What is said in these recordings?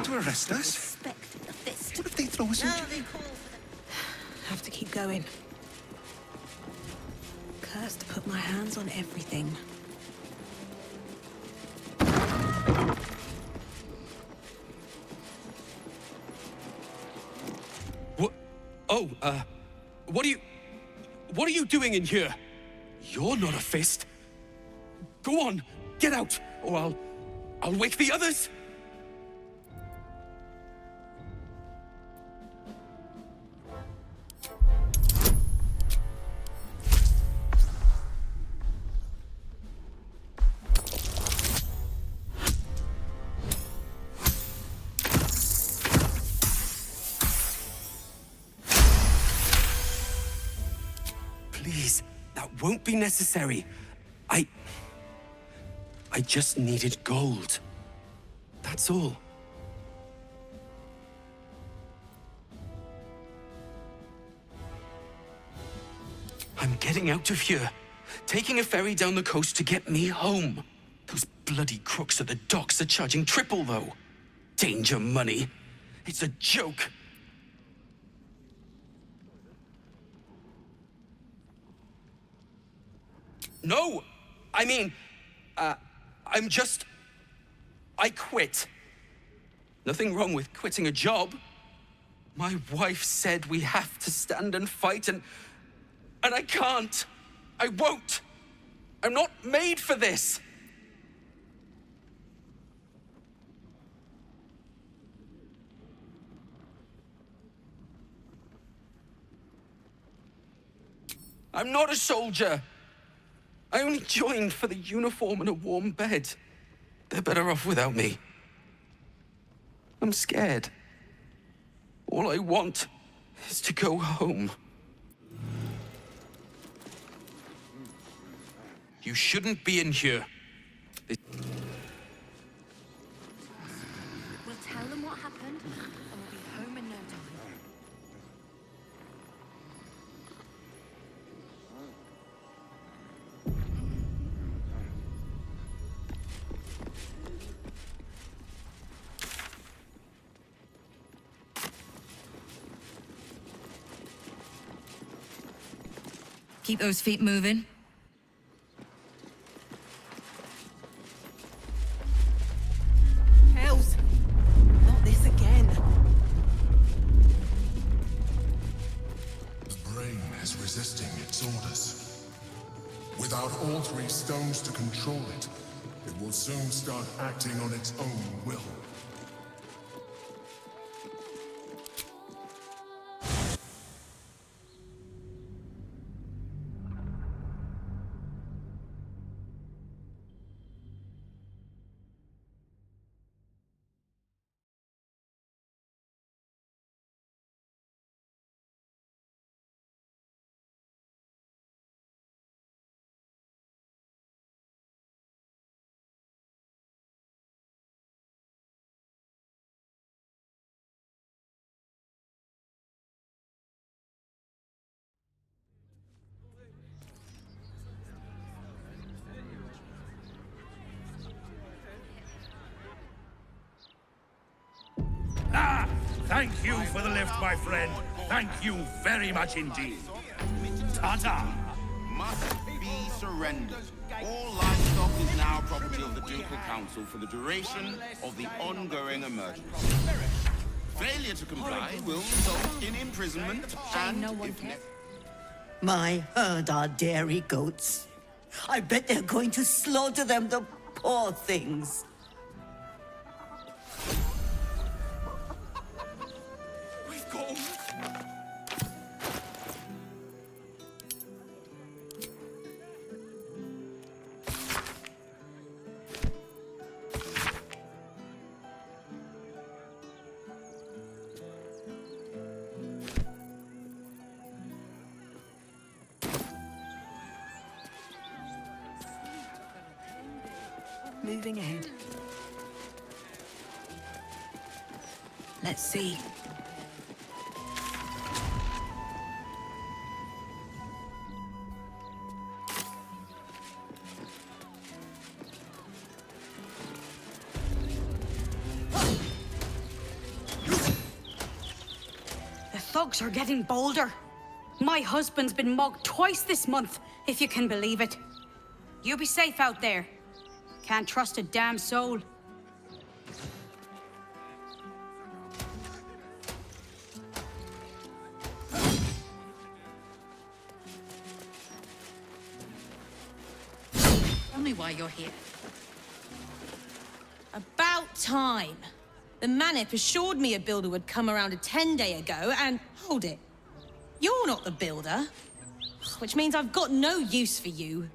to arrest us? Respect the fist. What if they throw us in jail? Have to keep going. Cursed to put my hands on everything. What? Oh, what are you doing in here? You're not a fist. Go on, get out, or I'll wake the others. Please, that won't be necessary. I just needed gold. That's all. I'm getting out of here. Taking a ferry down the coast to get me home. Those bloody crooks at the docks are charging triple, though. Danger money. It's a joke. No! I mean, I quit. Nothing wrong with quitting a job. My wife said we have to stand and fight, and I can't. I won't. I'm not made for this. I'm not a soldier. I only joined for the uniform and a warm bed. They're better off without me. I'm scared. All I want is to go home. You shouldn't be in here. We'll tell them what happened, and we'll be home in no time. Keep those feet moving. Hells! Not this again. The brain is resisting its orders. Without all three stones to control it, it will soon start acting on its own will. Thank you for the lift, my friend. Thank you very much indeed. Ta-ta! Must be surrendered. All livestock is now property of the Ducal Council for the duration of the ongoing emergency. Failure to comply will result in imprisonment and, if necessary... My herd are dairy goats. I bet they're going to slaughter them, the poor things. We've gone. Moving ahead. Let's see. thugs are getting bolder. My husband's been mugged twice this month, if you can believe it. You be safe out there. Can't trust a damn soul. Tell me why you're here. About time. The Manip assured me a builder would come around a 10-day ago, and hold it. You're not the builder. Which means I've got no use for you.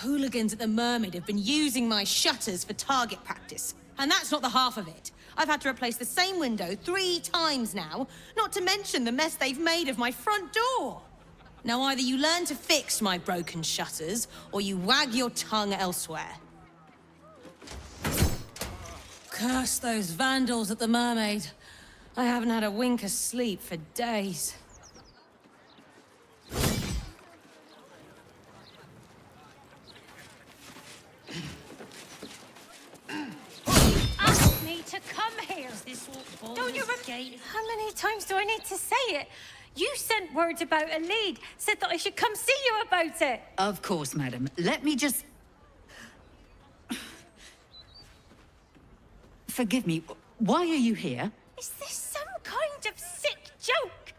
Hooligans at the Mermaid have been using my shutters for target practice. And that's not the half of it. I've had to replace the same window 3 times now, not to mention the mess they've made of my front door. Now either you learn to fix my broken shutters, or you wag your tongue elsewhere. Curse those vandals at the Mermaid. I haven't had a wink of sleep for days. Ask me to come here. Don't you How many times do I need to say it? You sent word about a lead, said that I should come see you about it. Of course, madam. Let me just... Forgive me, why are you here? Is this some kind of sick joke?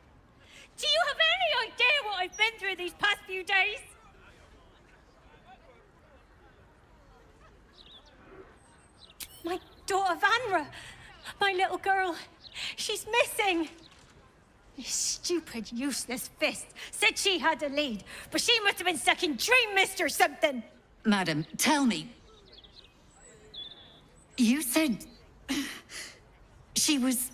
Do you have any idea what I've been through these past few days? My daughter Vanra, my little girl, she's missing. This stupid, useless fist said she had a lead, but she must have been stuck in Dream Mist or something. Madam, tell me. You said... she was...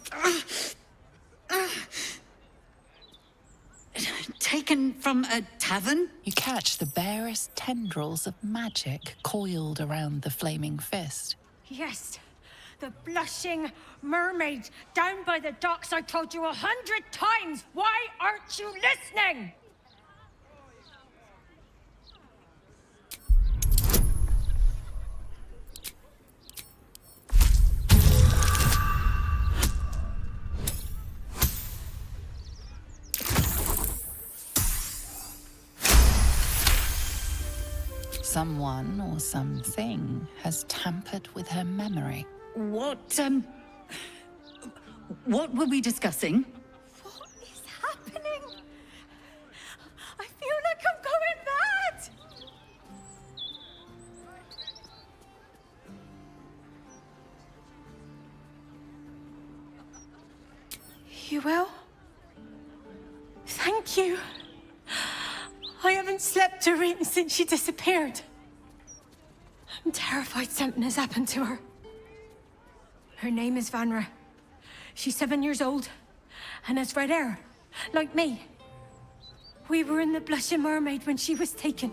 taken from a tavern? You catch the barest tendrils of magic coiled around the flaming fist. Yes, the blushing mermaid down by the docks I told you 100 times. Why aren't you listening? Someone or something has tampered with her memory. What were we discussing? What is happening? I feel like I'm going mad. You will? Thank you. I haven't slept or eaten since she disappeared. I'm terrified something has happened to her. Her name is Vanra. She's 7 years old and has red hair, like me. We were in the Blushing Mermaid when she was taken.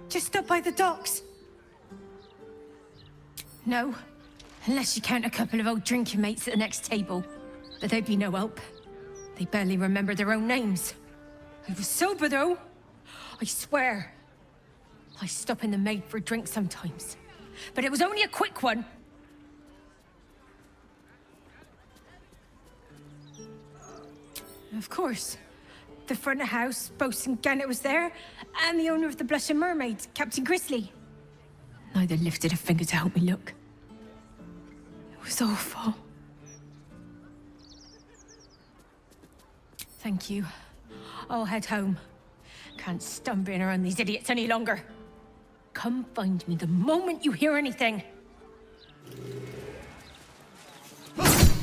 Just up by the docks. No, unless you count a couple of old drinking mates at the next table. But they'd be no help. They barely remember their own names. I was sober, though. I swear. I stop in the maid for a drink sometimes. But it was only a quick one. Of course. The front of house, Bosun Gannet was there, and the owner of the Blushing Mermaid, Captain Grizzly. Neither lifted a finger to help me look. It was awful. Thank you. I'll head home. Can't stand being around these idiots any longer. Come find me the moment you hear anything.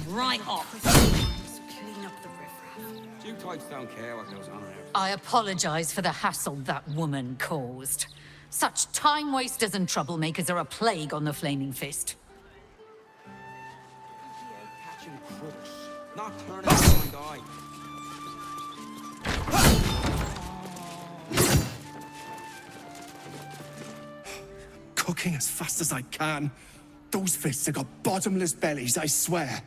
Right off. Clean up the riffraff. You types don't care what goes on here. I apologize for the hassle that woman caused. Such time wasters and troublemakers are a plague on the Flaming Fist. Catching crooks, not turning a blind eye. Cooking as fast as I can. Those fists have got bottomless bellies, I swear.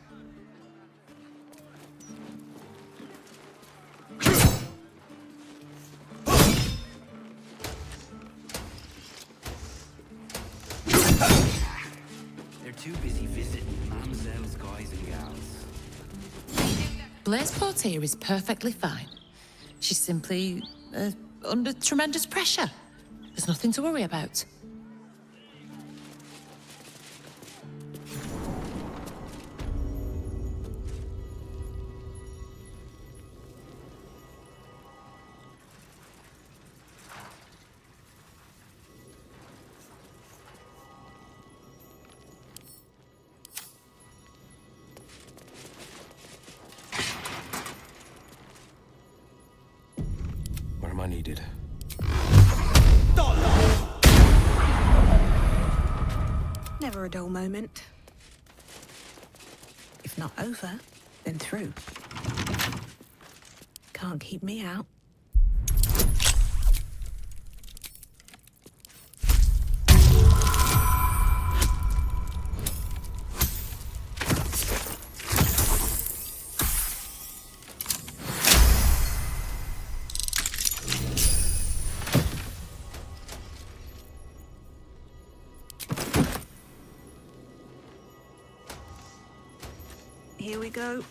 Blair's Portier is perfectly fine. She's simply under tremendous pressure. There's nothing to worry about. Where am I needed? Never a dull moment. If not over, then through. Can't keep me out. Here we go.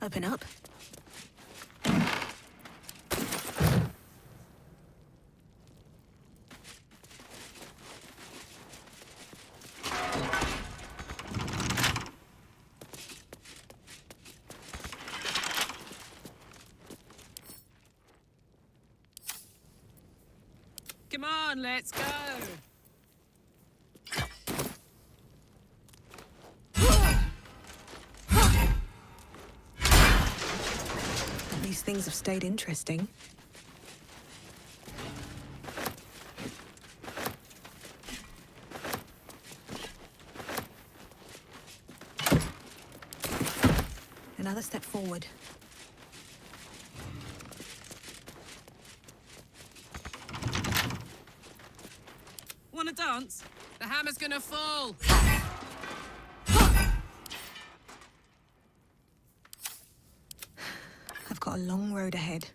Open up. Come on, let's go. These things have stayed interesting. Another step forward. Wanna dance? The hammer's gonna fall. I've got a long road ahead.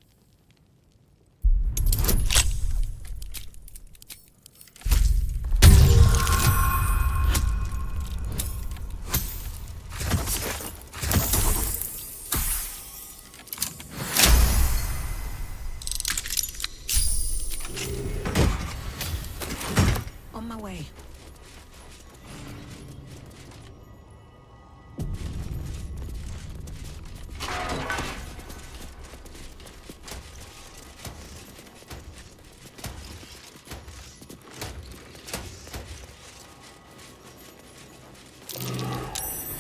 On my way.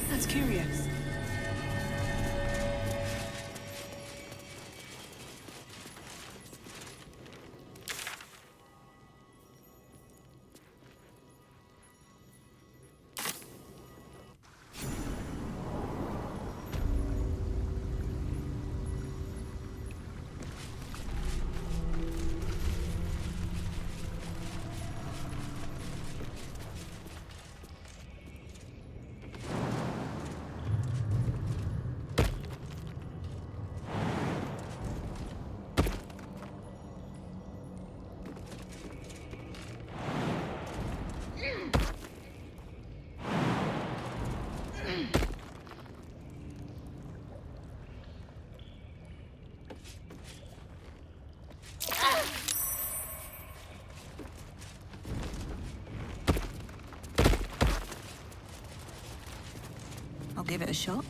That's curious. I'll give it a shot.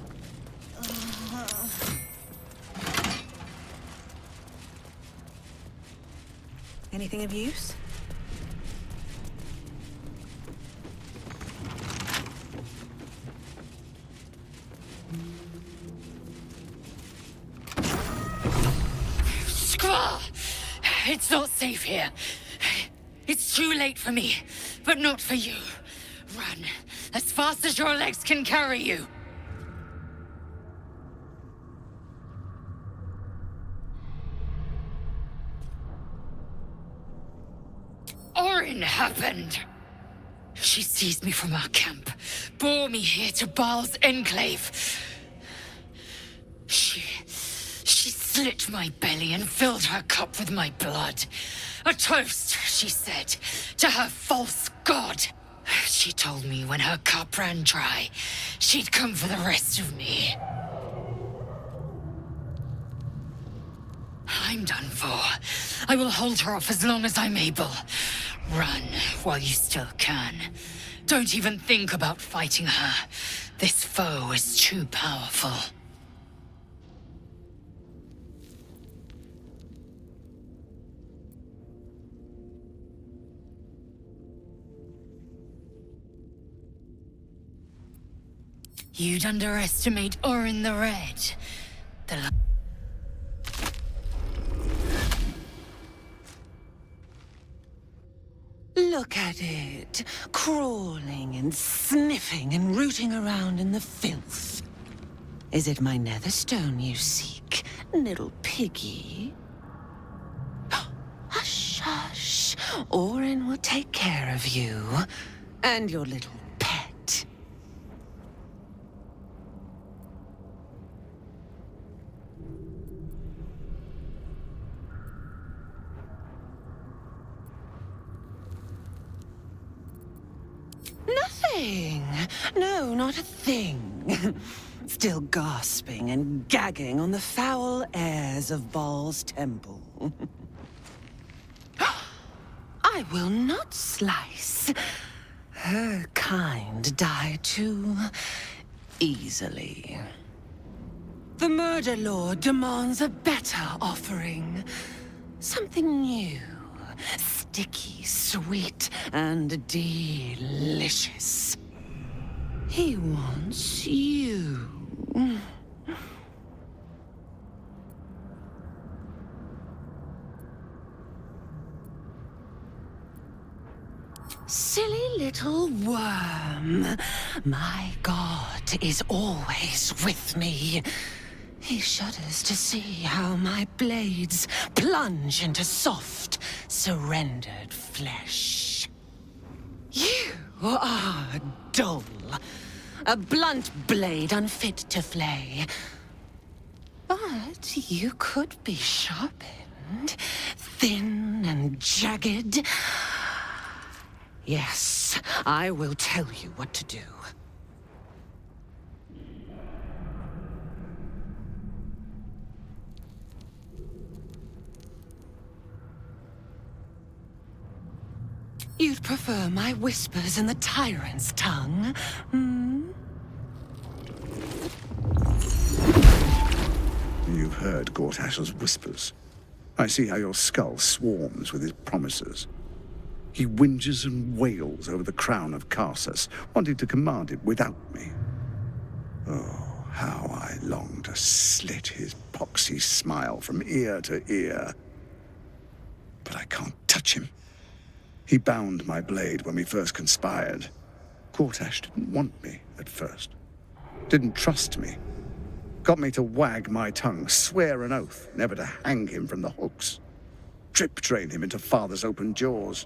Anything of use? Squall! It's not safe here. It's too late for me, but not for you. Run as fast as your legs can carry you. Orin happened. She seized me from our camp, bore me here to Baal's enclave. She slit my belly and filled her cup with my blood. A toast, she said, to her false god. She told me when her cup ran dry, she'd come for the rest of me. I'm done for. I will hold her off as long as I'm able. Run while you still can. Don't even think about fighting her. This foe is too powerful. You'd underestimate Orin the Red. Look at it, crawling and sniffing and rooting around in the filth. Is it my netherstone you seek, little piggy? Hush, hush. Orin will take care of you and your little pet. Nothing. No, not a thing. Still gasping and gagging on the foul airs of Baal's temple. I will not slice. Her kind die too easily. The Murder Lord demands a better offering. Something new. Sticky, sweet, and delicious. He wants you. Silly little worm. My God is always with me. He shudders to see how my blades plunge into soft, surrendered flesh. You are dull. A blunt blade unfit to flay. But you could be sharpened, thin and jagged. Yes, I will tell you what to do. You'd prefer my whispers in the tyrant's tongue, hmm? You've heard Gortash's whispers. I see how your skull swarms with his promises. He whinges and wails over the crown of Karsus, wanting to command it without me. Oh, how I long to slit his poxy smile from ear to ear. But I can't touch him. He bound my blade when we first conspired. Gortash didn't want me at first. Didn't trust me. Got me to wag my tongue, swear an oath never to hang him from the hooks. Drip train him into father's open jaws.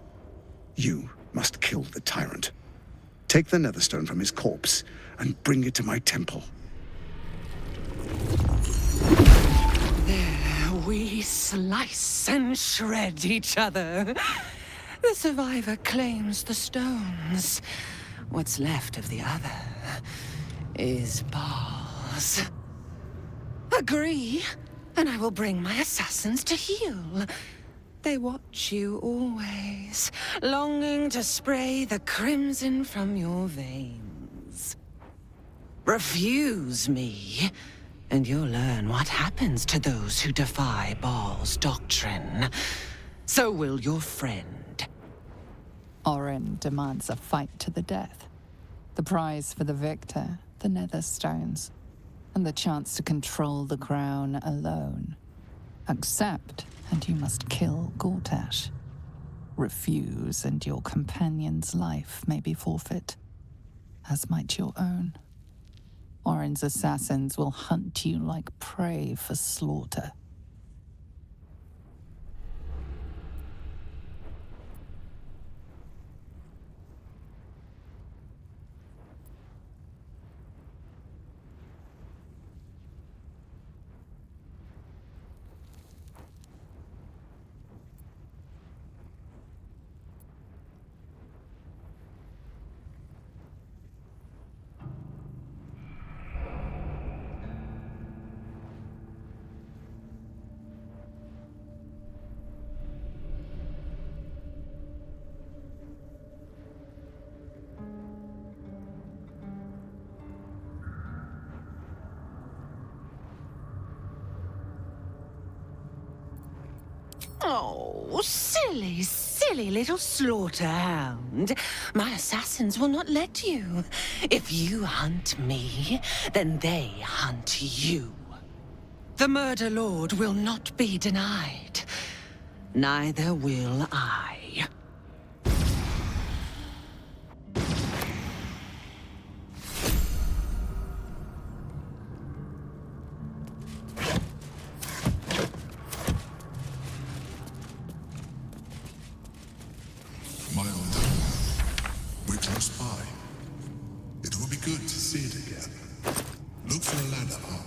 You must kill the tyrant. Take the netherstone from his corpse and bring it to my temple. There we slice and shred each other. The survivor claims the stones. What's left of the other is Baal's. Agree, and I will bring my assassins to heal. They watch you always, longing to spray the crimson from your veins. Refuse me, and you'll learn what happens to those who defy Baal's doctrine. So will your friend. Orin demands a fight to the death. The prize for the victor, the Nether Stones, and the chance to control the crown alone. Accept, and you must kill Gortash. Refuse, and your companion's life may be forfeit, as might your own. Orin's assassins will hunt you like prey for slaughter. Oh, silly, silly little slaughterhound. My assassins will not let you. If you hunt me, then they hunt you. The Murder Lord will not be denied. Neither will I. My old home. We're close by. It will be good to see it again. Look for a ladder up.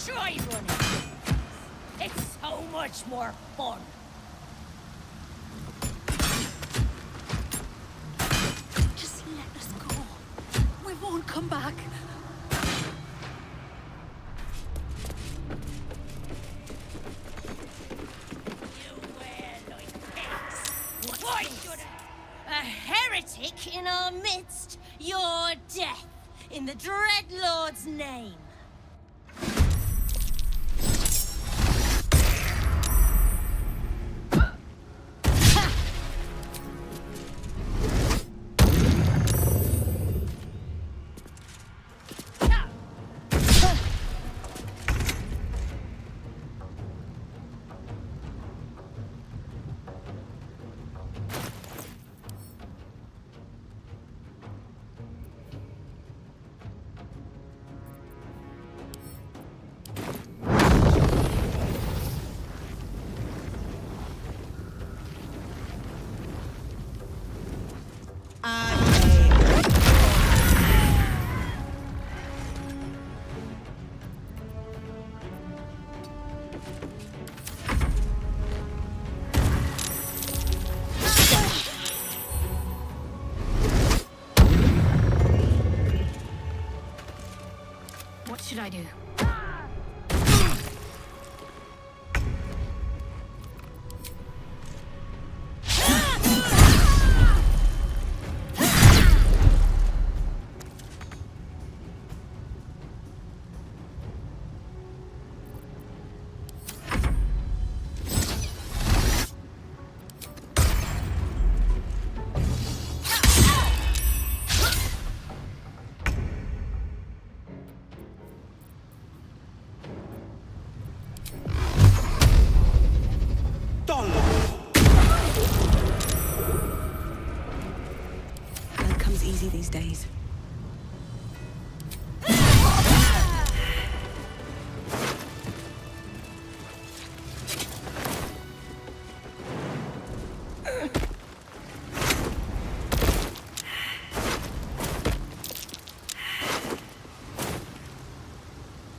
Try running. It's so much more fun. Just let us go. We won't come back. Why should a heretic in our midst? Your death in the Dreadlord's name. What should I do?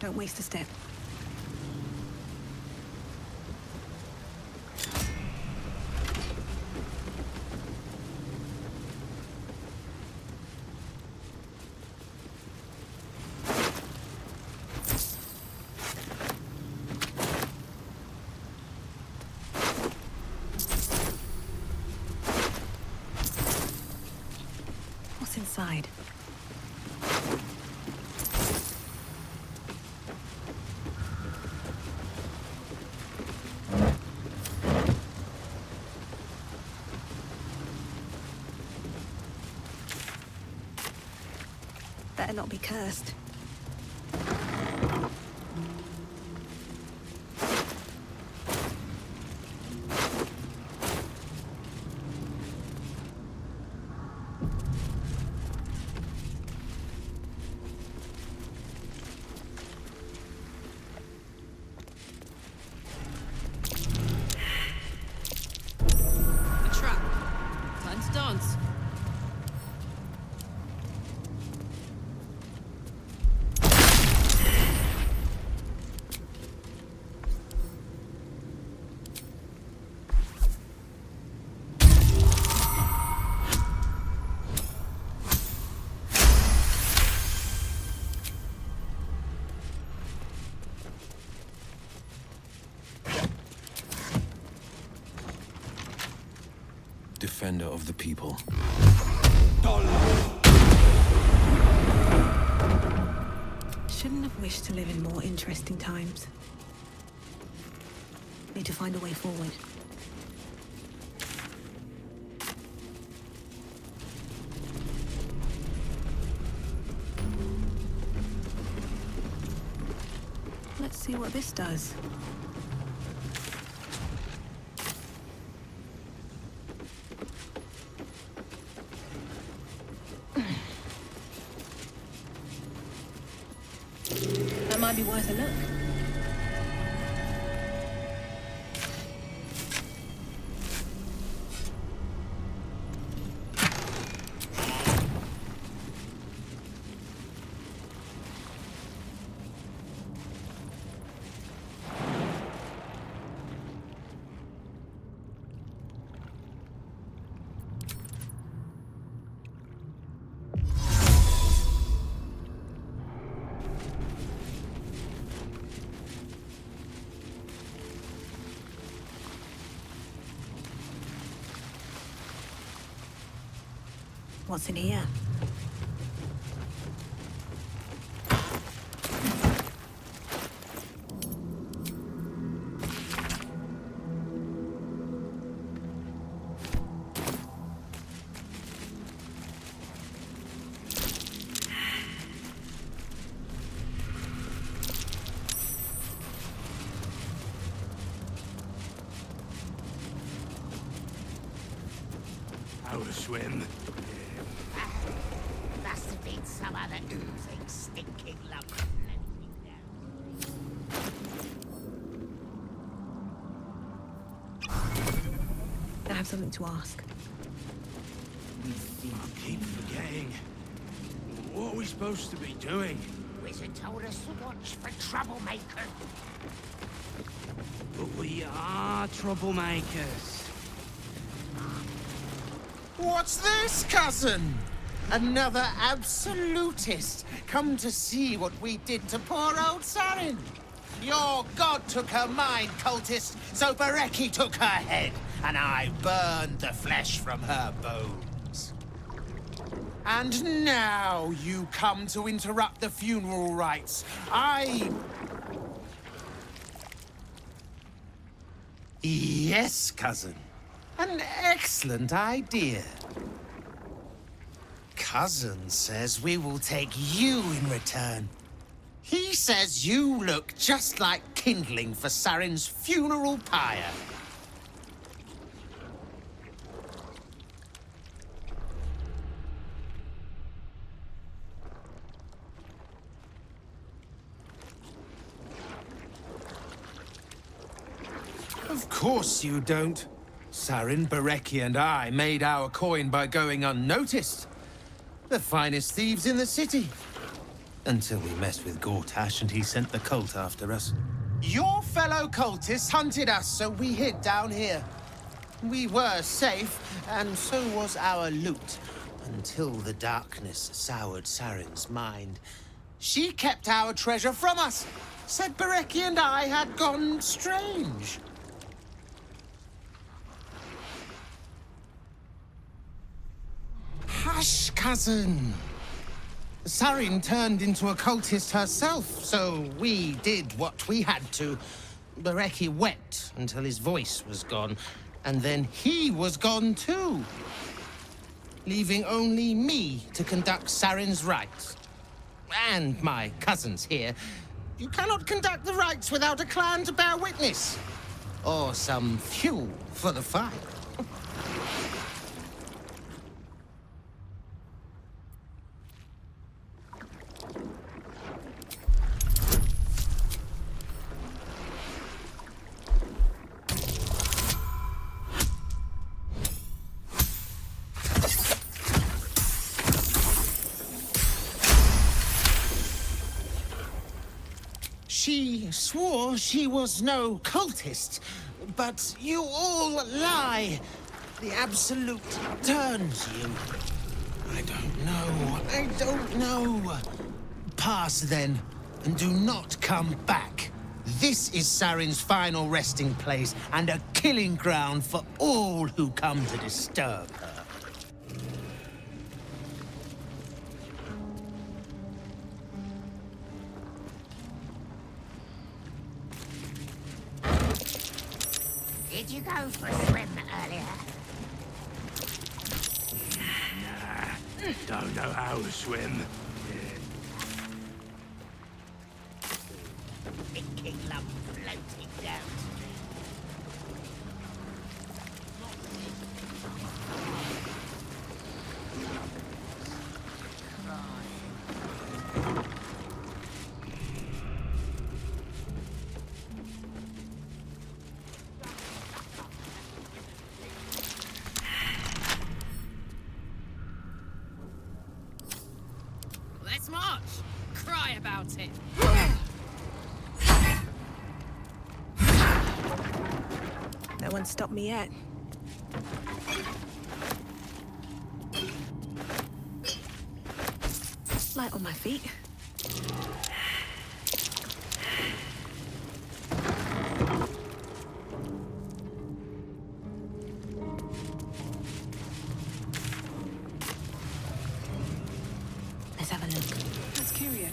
Don't waste a step. What's inside? Better not be cursed. A trap. Time to dance. Defender of the people. Shouldn't have wished to live in more interesting times. Need to find a way forward. Let's see what this does. That might be worth a look. What's in here? How to swim? Must have been some other oozing, stinking lump. I have something to ask. I keep forgetting. What are we supposed to be doing? Wizard told us to watch for troublemakers. But we are troublemakers. What's this, cousin? Another absolutist come to see what we did to poor old Sarin. Your god took her mind, cultist, so Bereki took her head, and I burned the flesh from her bones. And now you come to interrupt the funeral rites. Yes, cousin. An excellent idea. Cousin says we will take you in return. He says you look just like kindling for Sarin's funeral pyre. Of course you don't. Sarin, Bereki, and I made our coin by going unnoticed. The finest thieves in the city. Until we messed with Gortash and he sent the cult after us. Your fellow cultists hunted us, so we hid down here. We were safe, and so was our loot, until the darkness soured Saren's mind. She kept our treasure from us, said Bereki and I had gone strange. Hush, cousin. Saren turned into a cultist herself, so we did what we had to. Bereki wept until his voice was gone, and then he was gone too, leaving only me to conduct Saren's rites. And my cousins here. You cannot conduct the rites without a clan to bear witness, or some fuel for the fire. She swore she was no cultist, but you all lie. The Absolute turns you. I don't know. Pass then, and do not come back. This is Saren's final resting place, and a killing ground for all who come to disturb her. Did you go for a swim earlier? Nah, don't know how to swim. Thinking lump floating down. Let's march. Cry about it. No one stopped me yet. Light on my feet. Let's have a look. That's curious.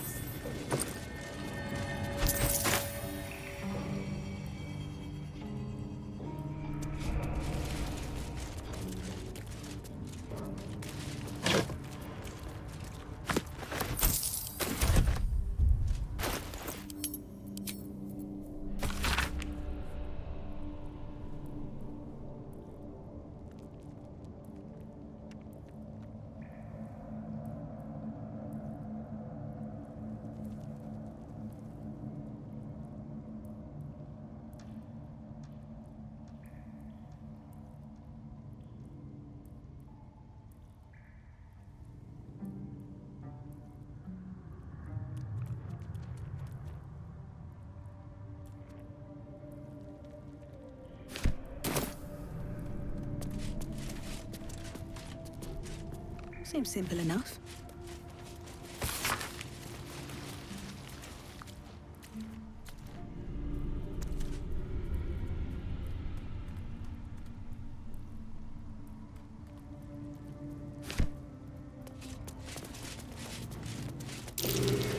Seems simple enough.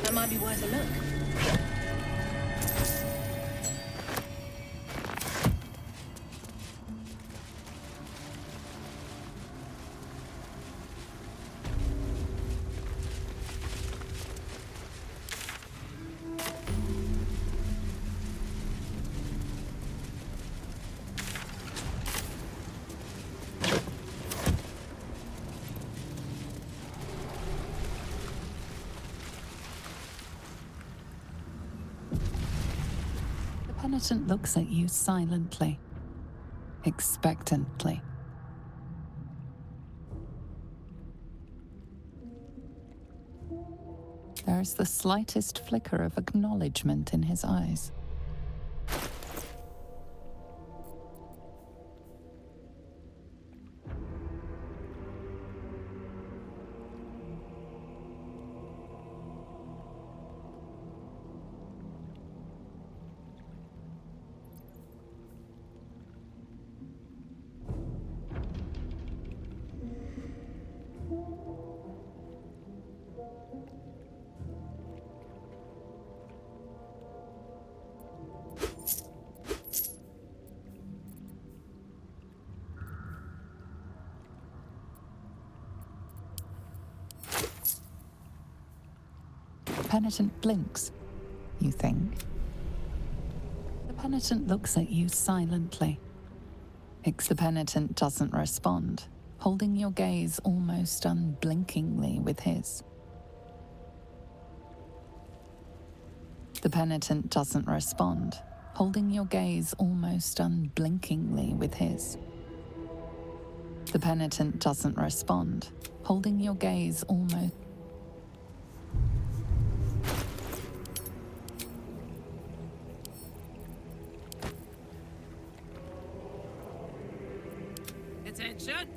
That might be worth a look. The penitent looks at you silently, expectantly. There is the slightest flicker of acknowledgement in his eyes. The penitent blinks, you think. The penitent looks at you silently. The penitent doesn't respond, holding your gaze almost unblinkingly with his. The penitent doesn't respond, holding your gaze almost unblinkingly with his. The penitent doesn't respond, holding your gaze almost... Attention!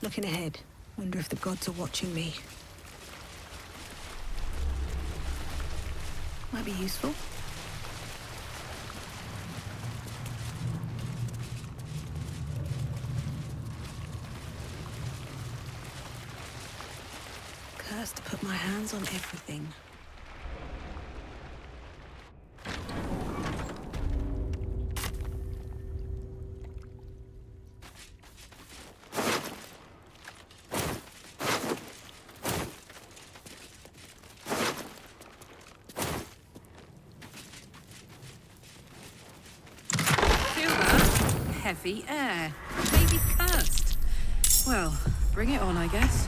Looking ahead. Wonder if the gods are watching me. Might be useful. Cursed to put my hands on everything. Heavy air. Maybe cursed. Well, bring it on, I guess.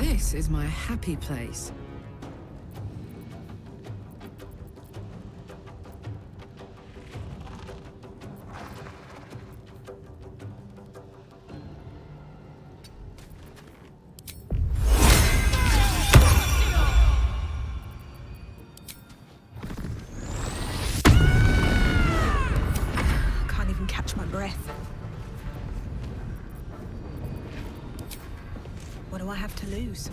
This is my happy place. Can't even catch my breath. What do I have to lose?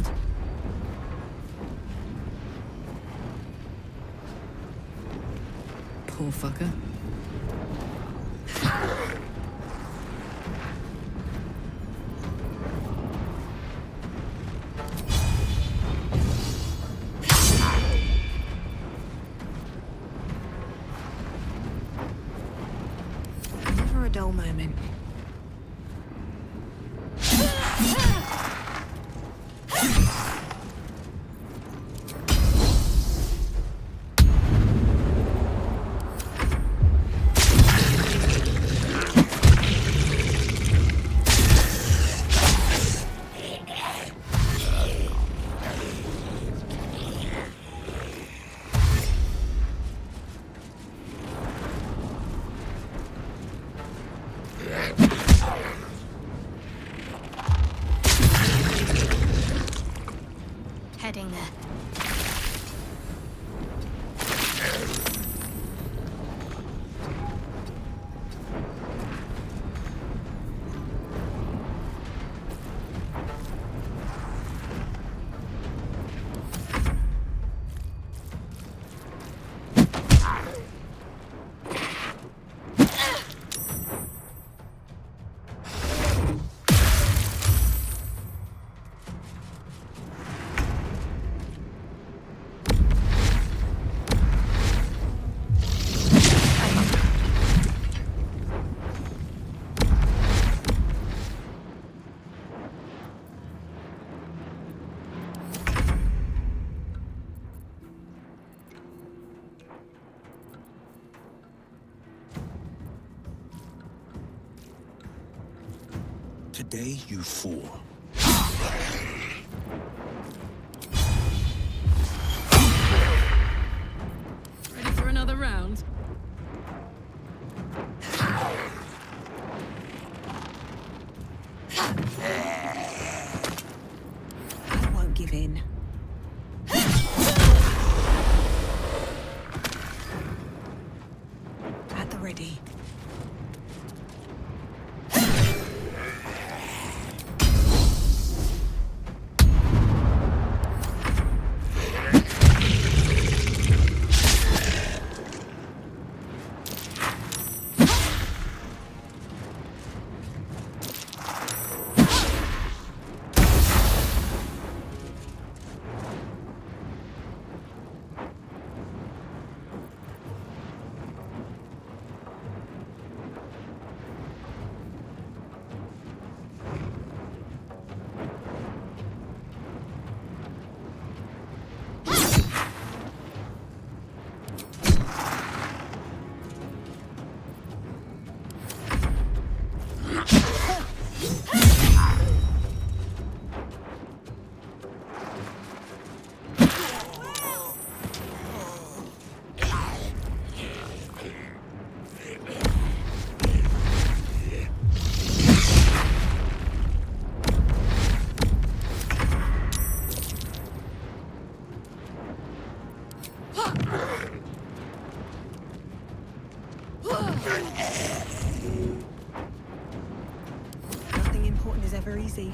blood. Poor fucker. Never a dull moment. Heading there. Today you fall. Ready for another round? I won't give in. At the ready. Nothing important is ever easy.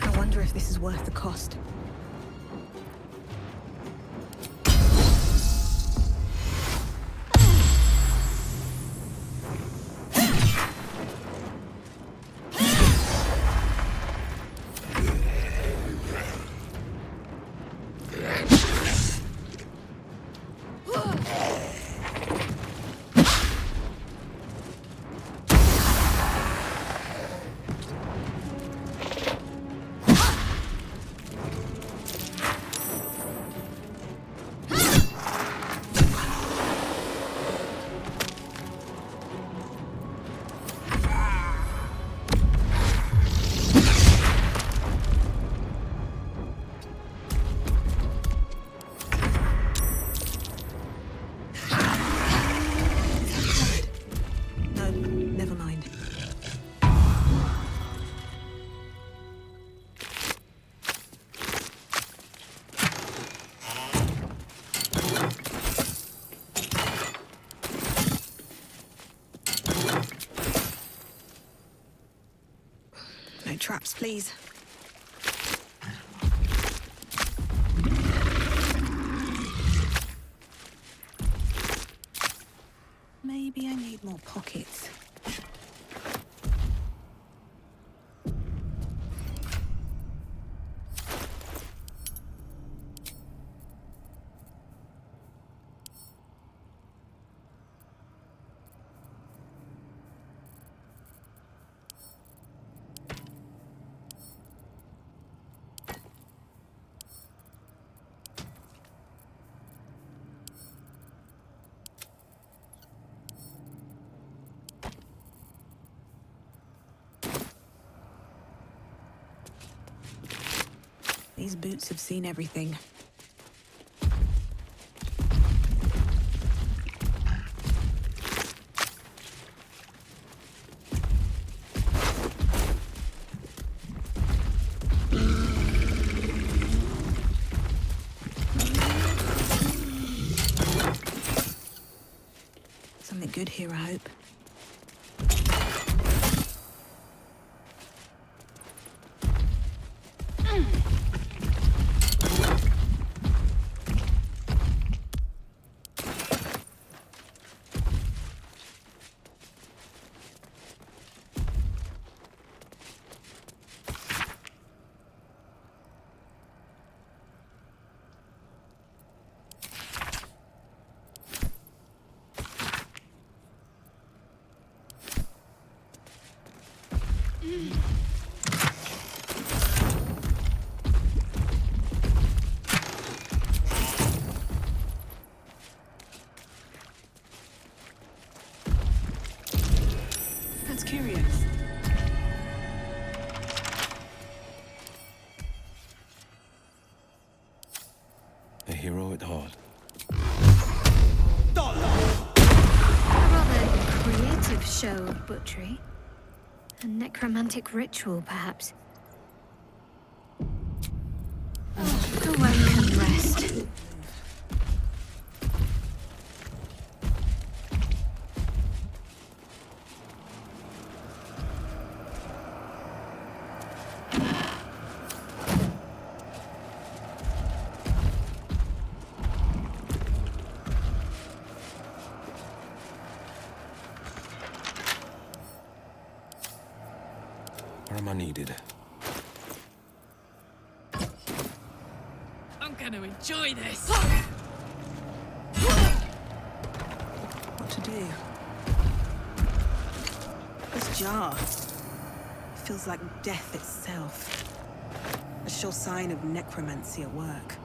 I wonder if this is worth the cost. traps, please. Maybe I need more pockets. These boots have seen everything. Something good here, I hope. That's curious. A hero at heart. A rather creative show of butchery. A necromantic ritual, perhaps. A welcome rest. Where am I needed? I'm gonna enjoy this. What to do? This jar feels like death itself. A sure sign of necromancy at work.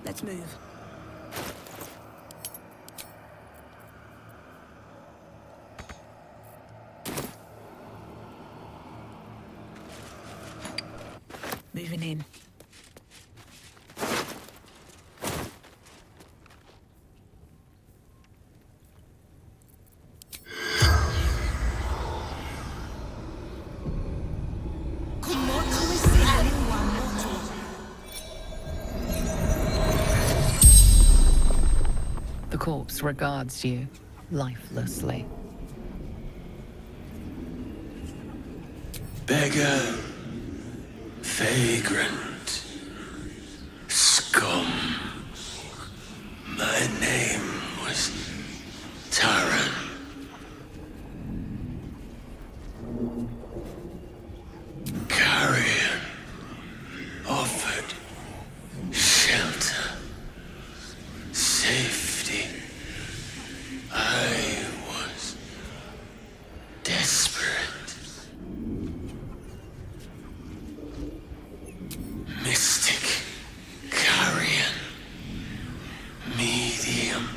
Let's move. Moving in. The corpse regards you lifelessly. Beggar, vagrant, scum. My name was Taran. Carrion offered shelter, safety. I was desperate. Mystic carrion. Medium.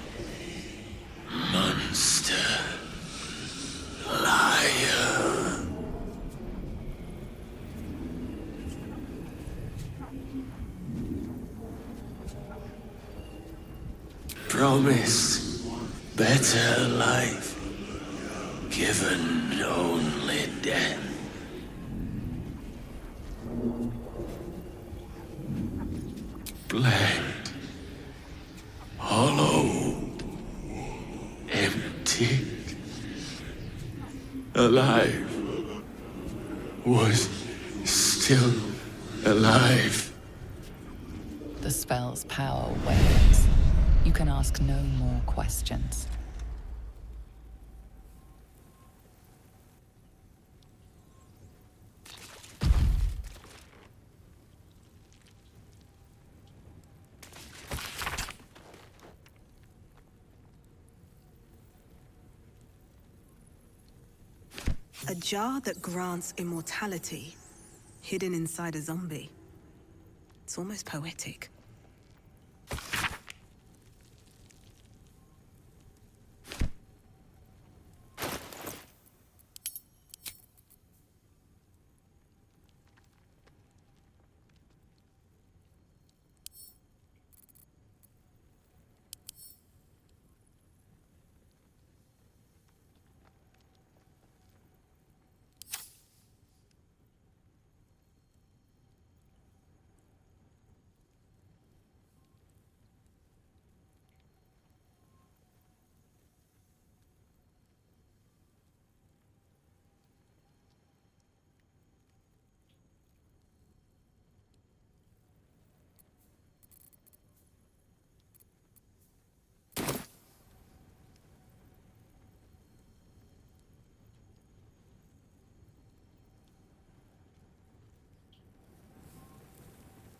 Monster. Liar. Promised better life, given only death. Bled hollow, empty, alive, was still alive. The spell's power wanes. You can ask no more questions. A jar that grants immortality, hidden inside a zombie. It's almost poetic.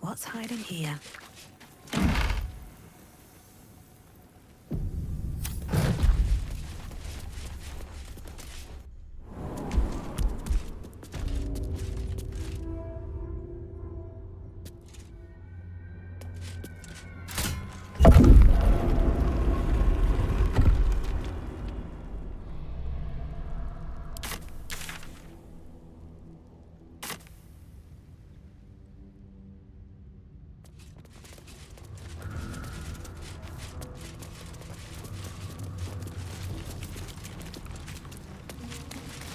What's hiding here?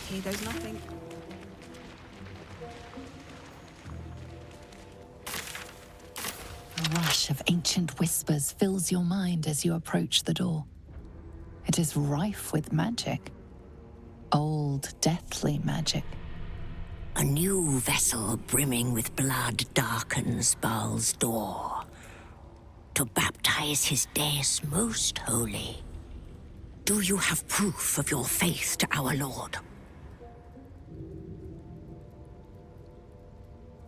Here goes nothing. A rush of ancient whispers fills your mind as you approach the door. It is rife with magic. Old, deathly magic. A new vessel brimming with blood darkens Baal's door to baptize his deus most holy. Do you have proof of your faith to our Lord?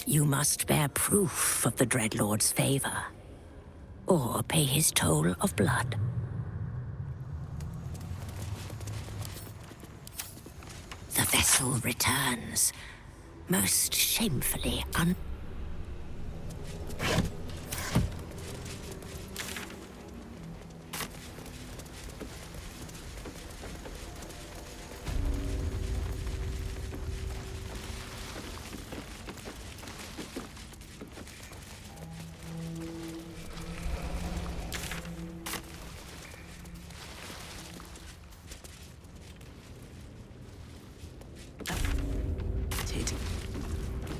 You must bear proof of the Dreadlord's favor, or pay his toll of blood. The vessel returns, most shamefully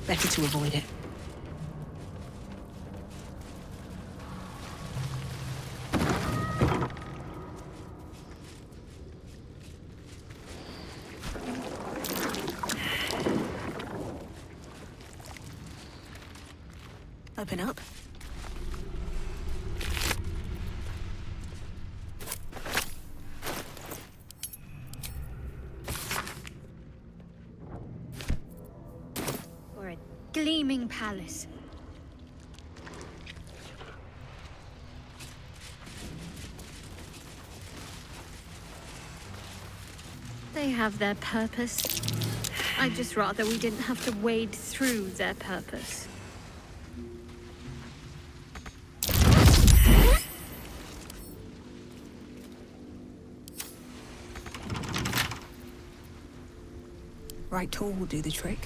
Better to avoid it. Open up. Gleaming palace. They have their purpose. I'd just rather we didn't have to wade through their purpose. Right tool will do the trick.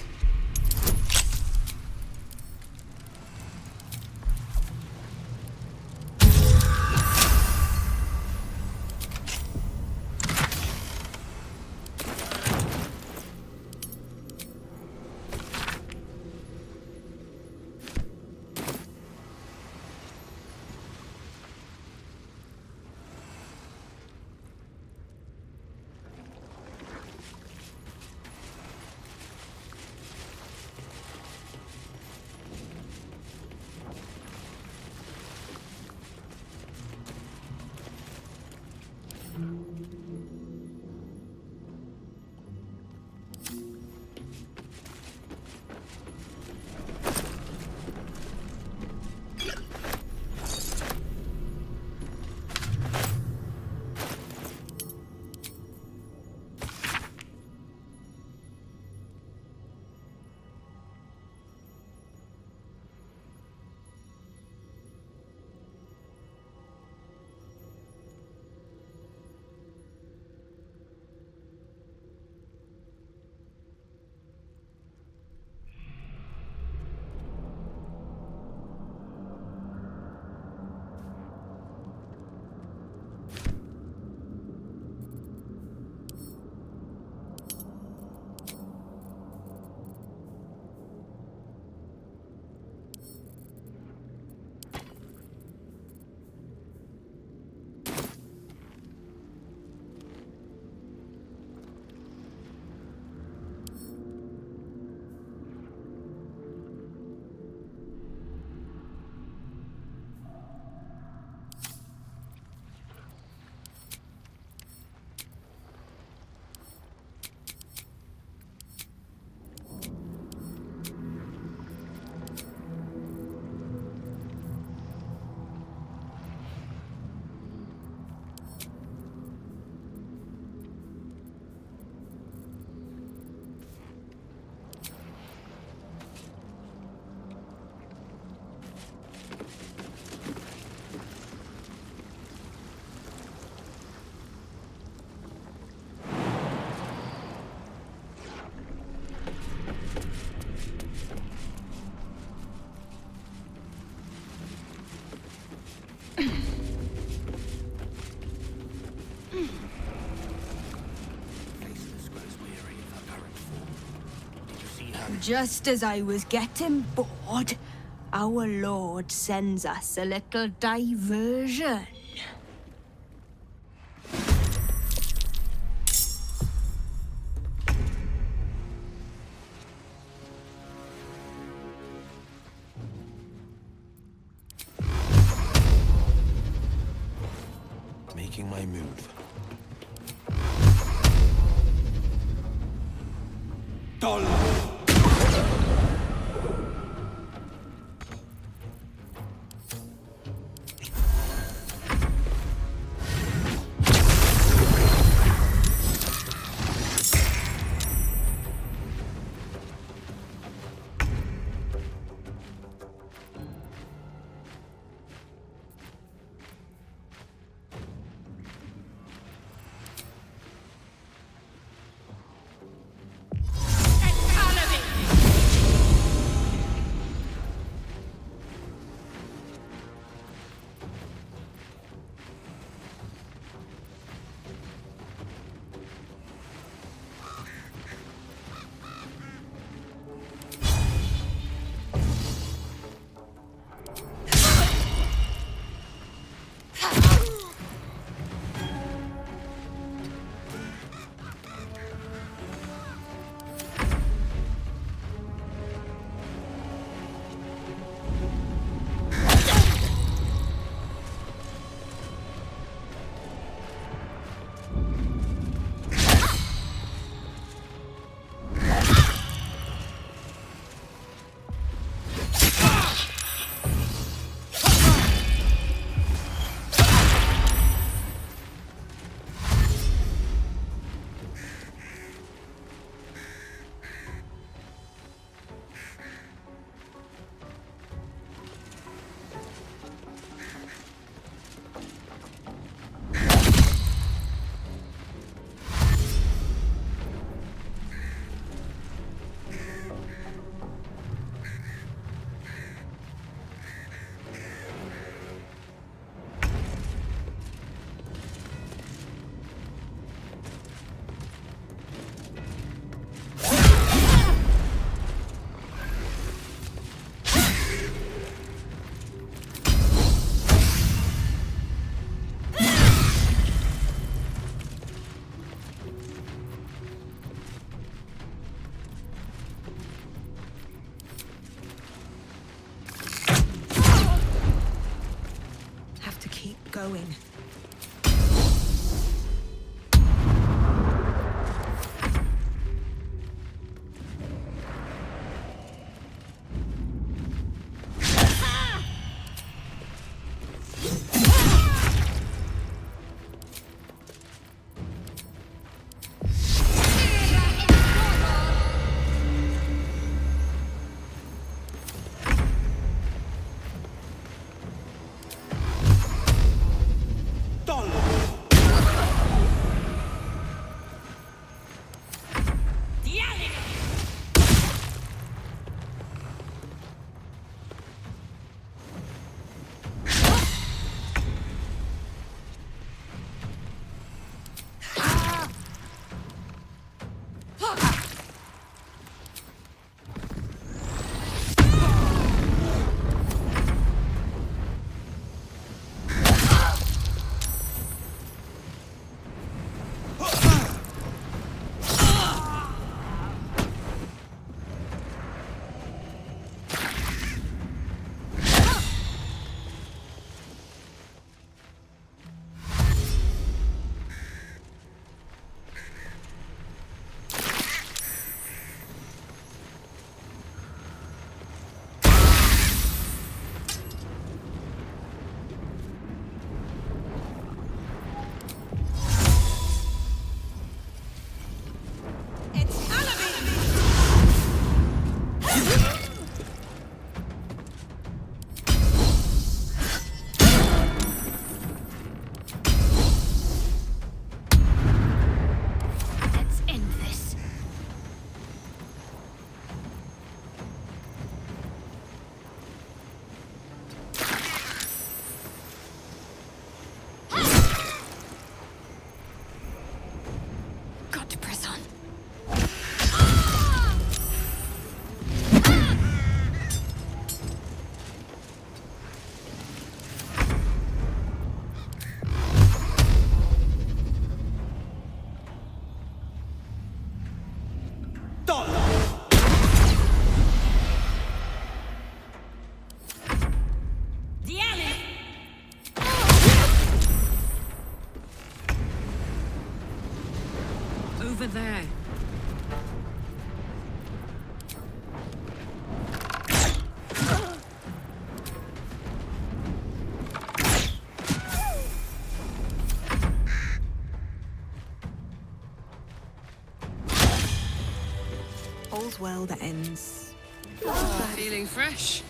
just as I was getting bored, our Lord sends us a little diversion. Making my move. Going. Over there. All's well that ends. Feeling fresh?